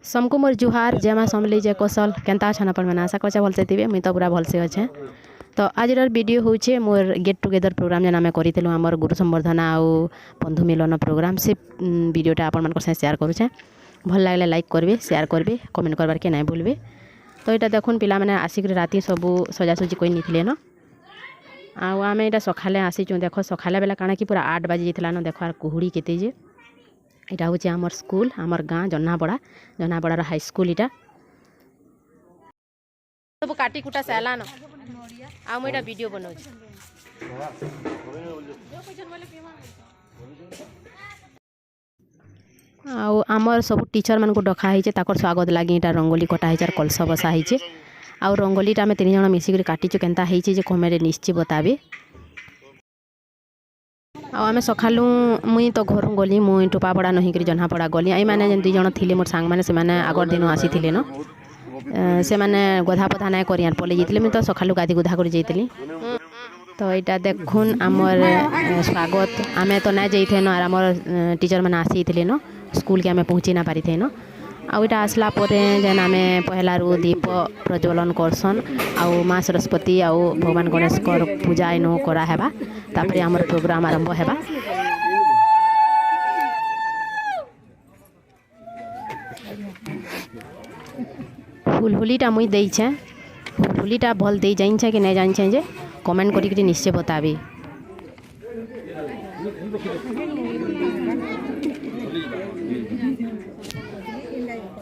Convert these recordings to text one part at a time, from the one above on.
सबको मोर जुहार जय माँ समली जय कौशल केन्ता अच्छा आपण मैंने आशा करछे भलसे थे मुई तो पूरा भलसे अच्छे। तो आज वीडियो होचे मोर गेट टुगेदर प्रोग्राम जेन आम करूँ आमर गुरु संवर्धना आउ बंधु मिलन प्रोग्राम से वीडियोटा आपण मान शेयर करुचे। भल लगे लाइक करेंगे शेयर करेंगे कमेंट करवार के नहीं भूलबे। तो यहाँ देखुन पिला मैंने आसिक राति सबू सजासुजी कोई नहीं न आम यहाँ सकाले आसीचु देख सकाले बेला काଣା कि पूरा 8 बाजी जाता न देख कुहुड़ी केते जे यहाँ हूँ आमर स्कूल आमर गाँ जन्नापड़ार हाईस्कूल यहाँ सब काटी कुटा सारा न आटा वीडियो बनाऊ आमर सब टीचर मान को डकाई स्वागत लगे यहाँ रंगोली कटाई कलश बसाई आउ रंगोलीटा आम 3 जन मिसिक काटीचु केन्ता होइचे जे कमेंट निश्चय बताबे। आम सकालू मुई तो घर गली मुई टोपापड़ा नहींकरी जन्नापड़ा गली आई मैंने जेन 2 जन थिले मोर सांग मैंने से आगर दिन आसी न से मैंने गधा पधा नाई कर पलि जाते मुझे तो सकालू गाधी गुधा कर जाइली। तो यहाँ देखुन आमर स्वागत आम तो ना जाइए न आमर टीचर मैंने आसी न स्कूल के आम पहुँची ना पारि थे न आईटा आसला जेन आम पहला दीप प्रज्वलन करसन आउ माँ सरस्वती आउ भगवान गणेश पूजा इन करावा तापर आमर प्रोग्राम आरंभ होगा। हुलहुलीटा मुई देइछे हुलहुलीटा भल दे जाइछे कि नहीं जानिछे जे कमेंट करी निश्चय बताबी।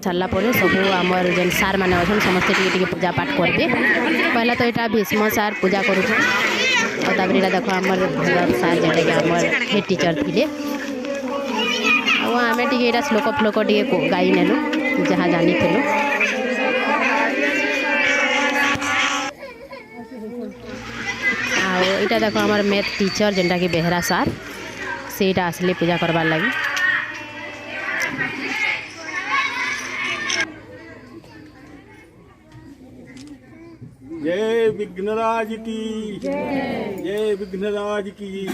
सारा पर सब आमर जेन सार मैंने अच्छे समस्ते टी पूजा पाठ करते पहला तो यहाँ भीष्म सार पूजा करूँ और देखो आमर भल सार जेटा कि आमर हेड टीचर थे आम टे श्लोक फ्लोक टे गाई नेलु जहाँ जानी आईटा देखो आमर मैथ टीचर जेनटा कि बेहरा सार से आसले पूजा करवार लगी। जय विघ्नराज की जय विघ्नराज की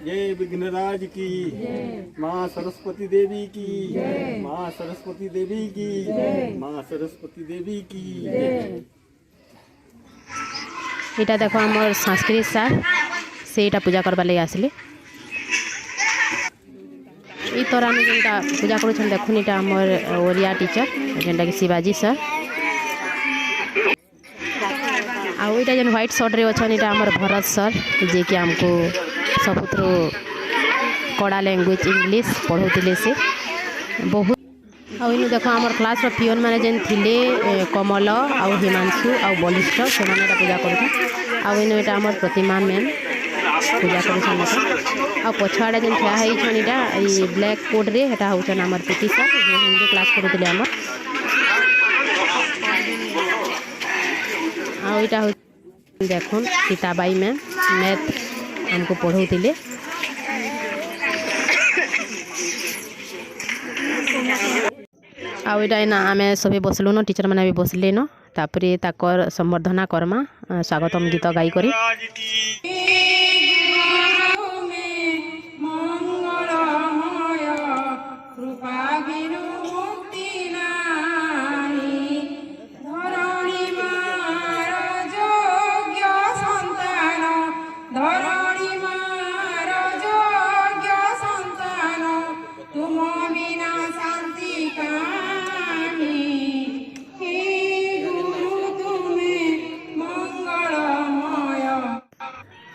जय विघ्नराज की माँ सरस्वती देवी की माँ सरस्वती देवी की माँ सरस्वती देवी की। यहाँ देखो आमर संस्कृत सार से पूजा करवा लगे आसले ये तरह जो पूजा कर देखुन यहाँ आमर ओरिया टीचर जेनटा कि शिवाजी सर आउ यहाँ जेन व्हाइट शर्ट रे अच्छा यहाँ आमर भरत सर जे कि आमको सबुथ्रु कड़ा लैंग्वेज इंग्लिश पढ़ाते से बहुत आउ इन देख आमर क्लास पियोन मैंने जेन थिले कमल आउ हिमांशु आउ बलिष्ठ से पूजा कर आउ इन यहाँ आमर प्रतिमा मैम पूजा कर आ पछाड़ा जेन ठिया होइछन ब्लैक कोड रे हेटा होछन आमर पीटी सर हिंदी क्लास करूले आमर आईटा देखुन सीताबाई मैम मैथ हमको पढ़ाते आईटा आम सभी बसलु न टीचर मैंने भी बसले न तापर ताकर संवर्धना करमा स्वागतम गीत गाई करी।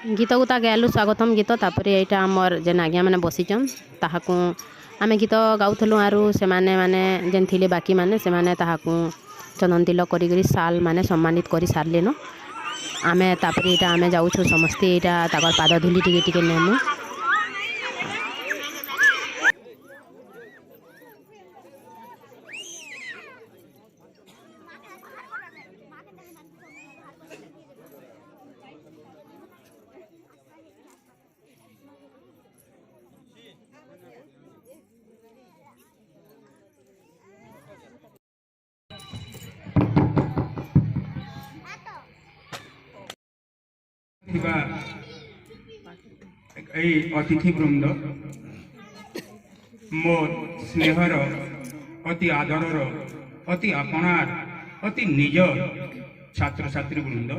गीत गुता गालु स्वागतम गीत तापर यहाँ आमर जेन आज्ञा मैंने बसीचन ताहाकू आम गीत गाउथलु आरु से माने जेन थिले बाकी माने से माने ताहाकू चंदन तिलक करी साल माने सम्मानित करी सारले न आमे तापर यहाँ आमे जाऊँ समस्ते यहाँ ताकर पाद धूली टिके टिके नेमु। अतिथि वृंद मोर स्नेहर अति आदरर अति आपणार अति निज छात्र छात्री वृंद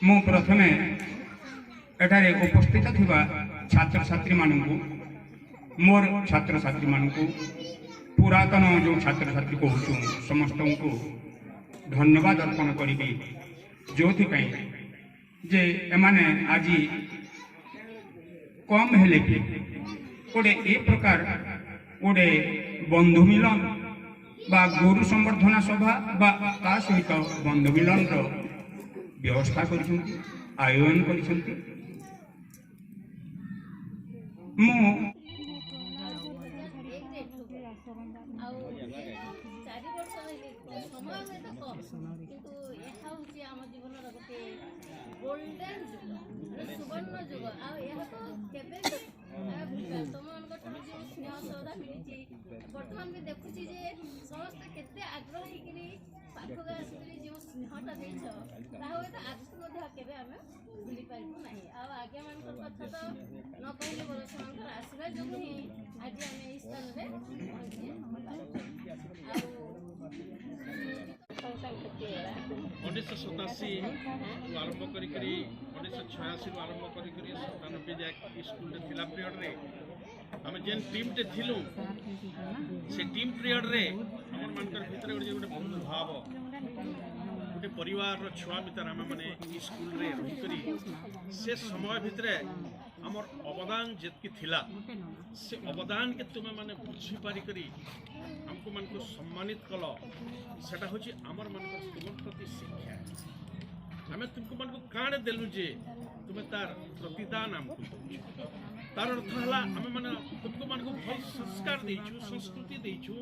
मु प्रथमे एठारे उपस्थित थिबा छात्र छात्री मानकु मोर छात्र छात्री मानकु पुरातन जो छात्र छात्री कहूँ समस्त को धन्यवाद अर्पण करी जो जे एमाने आज कम हेले भी गोटे ए प्रकार गोटे बंधु मिलन बा गुरु संवर्धना सभा बा ता सहित बंधु मिलन व्यवस्था कर आयोजन कर गोल्डन जुग सुवर्ण जुग स्नेह सौदा मिली बर्तमान भी देखुची जे समस्त केते आग्रह होकर पाखक आसिक जो स्नेहटा देछ आज केवे आम भूली पारू ना आज्ञा मान कथा तो न कहले बोल से आशीर्वाद जो ही आज आम यही स्थान में 1987 आरंभ कर 1986 आरंभ कर 97 जाए स्कूल थिला पीरियड रे आम जेन टीम टे थिलु से टीम पीरियड रे हमर मानकर भीतर गोटे बंधु भाव गोटे परिवार छुआ भीतर आम मैंने स्कूल रे रही करी से समय भितर आमर अवदान जितकी थिला से अवदान के तुम माने बुझी पारी करी हमको मन को सम्मानित कल सेटा होची आमर मन को तुम प्रति शिक्षा आम तुमको मन को काणे देलु जे तुम तार प्रतिदान हमको तार अर्थ हला आम माने तुमको मन को भल संस्कार देइछु संस्कृति देइछु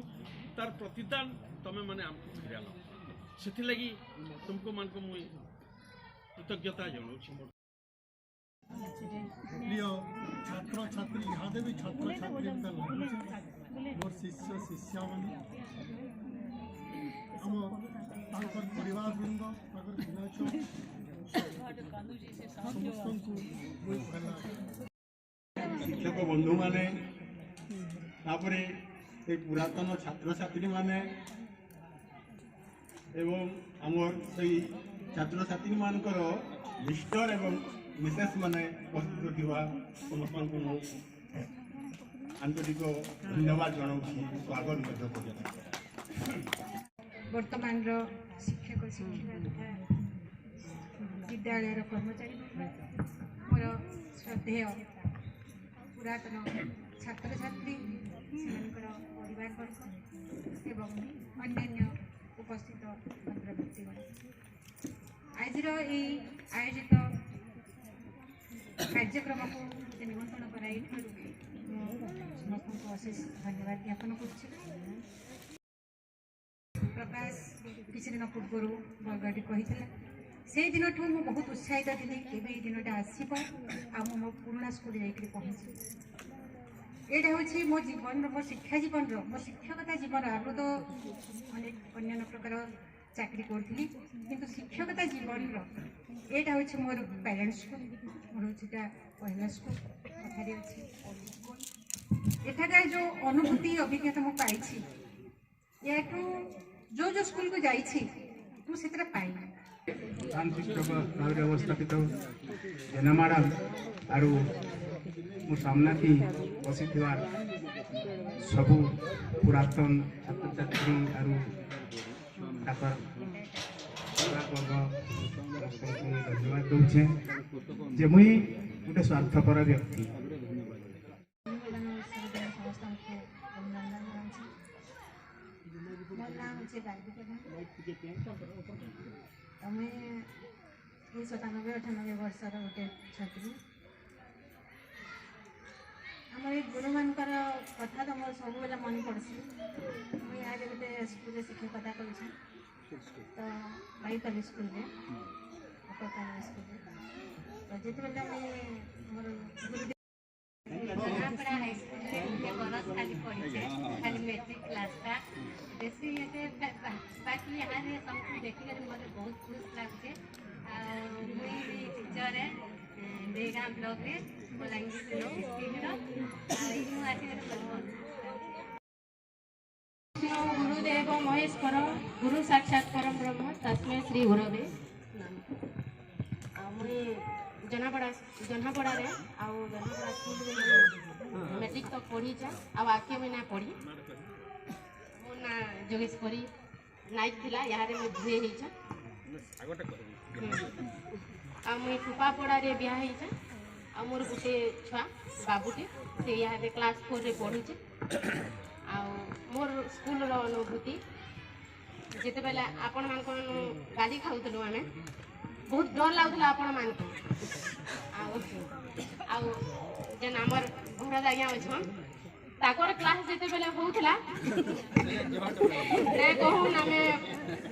तार प्रतिदान तमे माने हमको फिरालो सेथि लगी तुमको मन को मुई कृतज्ञता जनाउछि प्रिय छात्र छात्री यहाँ भी छात्र छात्री मोर शिष्य शिष्या मान परिवार वृंद शिक्षक बंधु माने पुरातन छात्र छात्री माने एवं आमर से छात्र छात्री मानकर लिस्टर एवं विशेष माने उपस्थित थी समस्त को आंतरिक धन्यवाद जनाऊँ स्वागत वर्तमान शिक्षक शिक्षा तथा विद्यालय कर्मचारी मोर श्रद्धेय पुरातन छात्र छात्री परिवारवर्ग एवं अन्य उपस्थित व्यक्तिगण आज आयोजित कार्यक्रम को निमंत्रण कराई समस्त अशेष धन्यवाद ज्ञापन कर प्रकाश किसी दिन पूर्व बरगढ़ कही से दिन ठूँ मुझे बहुत उत्साहित थी केवे दिनटा आसब मो पुराणा स्कूल जाकर पहुँची यहाँ हूँ मो जीवन मो शिक्षा जीवन मो शिक्षकता जीवन आगु तो अनेक अन्य प्रकार चाकरी करी किंतु शिक्षकता जीवन यहाँ हूँ मोर पेरेंट्स स्कूल मोर हूँ पहला स्कूल कथार अच्छी एठाकार जो अनुभूति अभिज्ञता मुझे पाई या जो जो स्कूल को जाइए मुझे पाई व्यवस्थापित जेना मैडम आरु मो सामना थी बसी सबू पुरातन छात्र छात्री आरु धन्यवाद दूचे जे मुई गोटे स्वार्थपर व्यक्ति मैं 97-98 वर्षर गोटे छात्री आम गुरु मानकर कथा तो मोर सब बेले मन पड़सी मुझे आज गोटे स्कूल शिक्षकता कर पाईपाली स्कूल स्कूल तो जिते मोर खाली पढ़े खाली मैट्रिक क्लास था बेसी बाकी यहाँ सबको देखिए मतलब बहुत खुश लगे मुझे टीचर है बेगा ब्लॉक में बलांगीर स्कूल आसिक महेश्वर गुरु साक्षात परम ब्रह्म तस्मै श्री गुरवे मुई जनापड़ा रे जनापड़ा स्कूल मैट्रिक तक पढ़ी आगे मुई ना पढ़ी मो ना जोगेश्वरी नाइक थिला यहाँ मुई भुए होइछा मुई टुपापड़ा रे बिहा होइछा आ मोर गोटे छुआ बाबूटे से यहाँ क्लास 4 रे पढ़ुचे मोर स्कूल अनुभूति जिते बेले आपण मान गाली खाऊलु आम बहुत डर लगुला आपण मान जेन आमर घर आज्ञा अच्छन ताकर क्लास जिते बेले होउथला ने कहून आम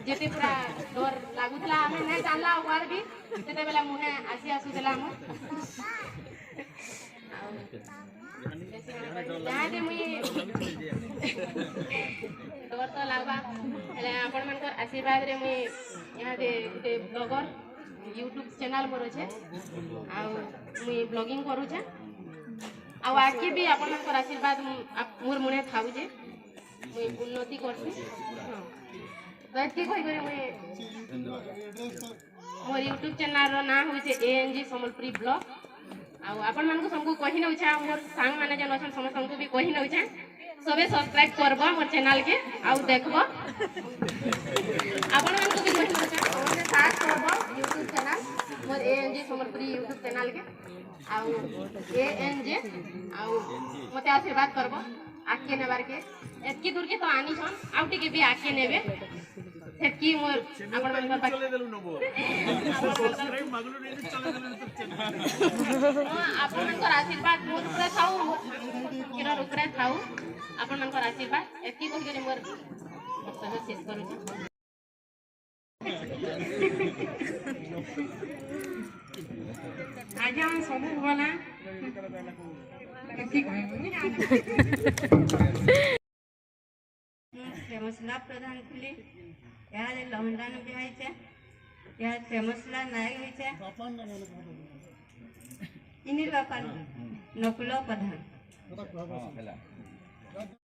जिते पूरा डर लगुला आम नहीं जानला वार भी जिते बेले मुहे आसी आसुला यहाँ मुई डर तो लगवा आपण मान आशीर्वाद रे मुई यहाँ गोटे ब्लॉगर यूट्यूब चैनल मोर अच्छे मुई ब्लॉगिंग करूचे आगे भी आपण मान आशीर्वाद मोर मुने थाऊ जे मुई उन्नति करसी तो एति कहि करे मुई मोर यूट्यूब चैनल रो नाम होइछे ANG समलपुरी ब्लॉग आपण मानक सबको कही नौछा मोर सांग माने जन अछन समस्त को भी कही नौछा सबे सब्सक्राइब करबो मोर चैनल के आउ देखबो आपण मानक भी कही नौछा ओने साथ करबो YouTube चैनल मोर ANG समलपुरी YouTube चैनल के आउ ANG आउ मते आशीर्वाद करबो आके नेबार के एतकी दूर के तो आनी छन आउ टिके भी आके नेबे सेतकी मोर आपण मानक चले देलु नबो सब्सक्राइब मागलु ने चले देलु YouTube चैनल आपण मानक आशीर्वाद मोर ऊपर थाउ किरा ऊपर थाउ आपण मानक आशीर्वाद एतकी कहि गरे मोर वक्तव्य शेष करू आज हम सब बोला एतकी कहि फेमसला प्रधान थी यहाँ लहंडान भी होइछे यहाँ फेमसला नायक होइछे इन्हीं बापा नकुल प्रधान